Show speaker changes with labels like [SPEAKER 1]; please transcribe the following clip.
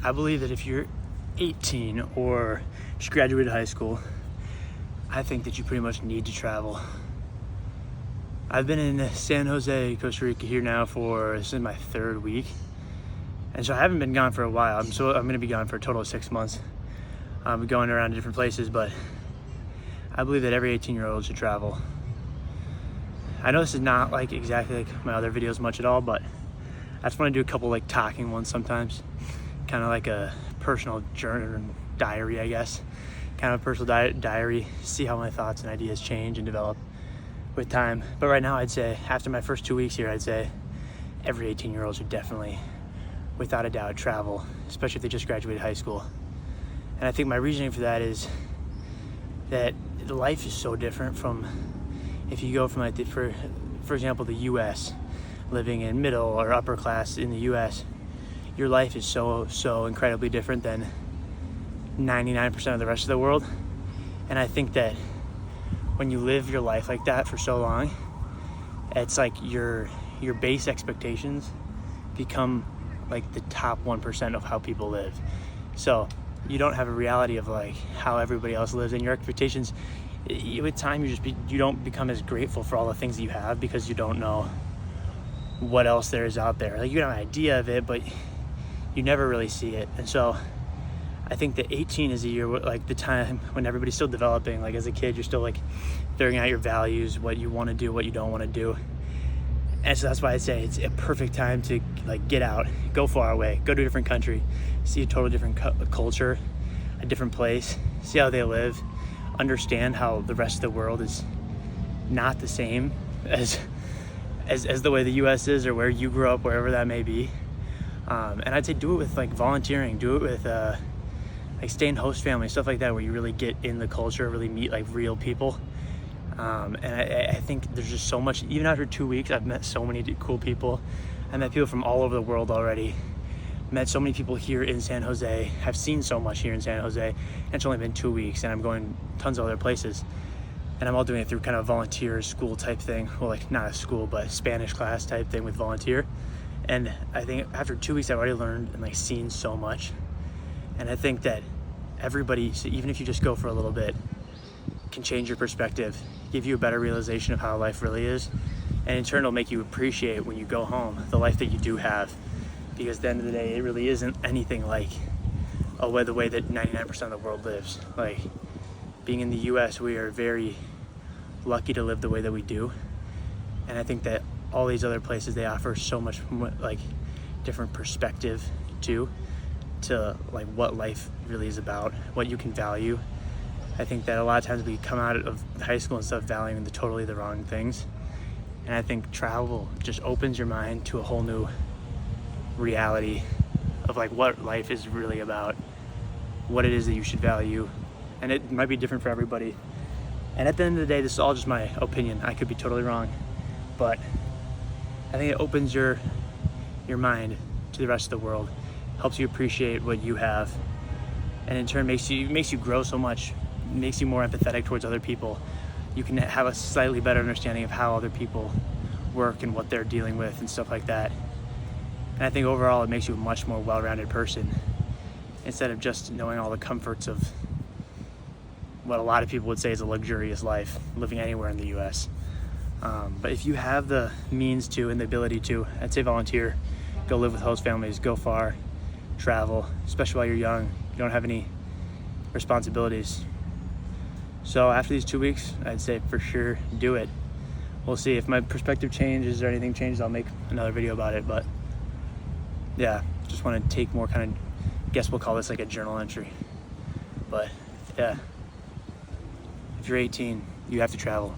[SPEAKER 1] I believe that if you're 18 or just graduated high school, I think that you pretty much need to travel. I've been in San Jose, Costa Rica here now this is my 3rd week. And so I haven't been gone for a while. I'm gonna be gone for a total of 6 months. I'm going around to different places, but I believe that every 18-year-old should travel. I know this is not like exactly like my other videos much at all, but I just want to do a couple like talking ones sometimes. Kind of like a personal journal diary, I guess. Kind of a personal diary, see how my thoughts and ideas change and develop with time. But right now I'd say, after my first 2 weeks here, I'd say every 18-year-old should definitely, without a doubt, travel, especially if they just graduated high school. And I think my reasoning for that is that life is so different from if you go from like for example, the US, living in middle or upper class in the US, your life is so incredibly different than 99% of the rest of the world. And I think that when you live your life like that for so long, it's like your base expectations become like the top 1% of how people live. So you don't have a reality of like how everybody else lives, and your expectations, with time, you don't become as grateful for all the things that you have because you don't know what else there is out there. Like, you have an idea of it, but you never really see it. And so I think that 18 is a year, like the time when everybody's still developing. Like, as a kid, you're still like figuring out your values, what you want to do, what you don't want to do. And so that's why I say it's a perfect time to like get out, go far away, go to a different country, see a total different culture, a different place, see how they live, understand how the rest of the world is not the same as the way the US is, or where you grew up, wherever that may be. And I'd say do it with like volunteering, do it with like stay in host family, stuff like that, where you really get in the culture, really meet like real people. And I think there's just so much. Even after 2 weeks, I've met so many cool people. I met people from all over the world already. Met so many people here in San Jose. I've seen so much here in San Jose. And it's only been 2 weeks, and I'm going tons of other places. And I'm all doing it through kind of a volunteer school type thing. Well, like not a school, but a Spanish class type thing with volunteer. And I think after 2 weeks, I've already learned and like seen so much. And I think that everybody, so even if you just go for a little bit, can change your perspective, give you a better realization of how life really is. And in turn, it'll make you appreciate when you go home the life that you do have. Because at the end of the day, it really isn't anything like the way that 99% of the world lives. Like, being in the US, we are very lucky to live the way that we do. And I think that all these other places, they offer so much more, like, different perspective to like what life really is about, what you can value. I think that a lot of times we come out of high school and stuff valuing totally the wrong things. And I think travel just opens your mind to a whole new reality of like what life is really about, what it is that you should value. And it might be different for everybody. And at the end of the day, this is all just my opinion. I could be totally wrong, but I think it opens your mind to the rest of the world, helps you appreciate what you have, and in turn makes you grow so much, makes you more empathetic towards other people. You can have a slightly better understanding of how other people work and what they're dealing with and stuff like that. And I think overall it makes you a much more well-rounded person, instead of just knowing all the comforts of what a lot of people would say is a luxurious life, living anywhere in the US. But if you have the means to and the ability to, I'd say volunteer, go live with host families, go far, travel, especially while you're young, you don't have any responsibilities. So after these 2 weeks, I'd say for sure do it. We'll see if my perspective changes or anything changes, I'll make another video about it. But yeah, just want to take more kind of, I guess we'll call this like a journal entry. But yeah, if you're 18, you have to travel.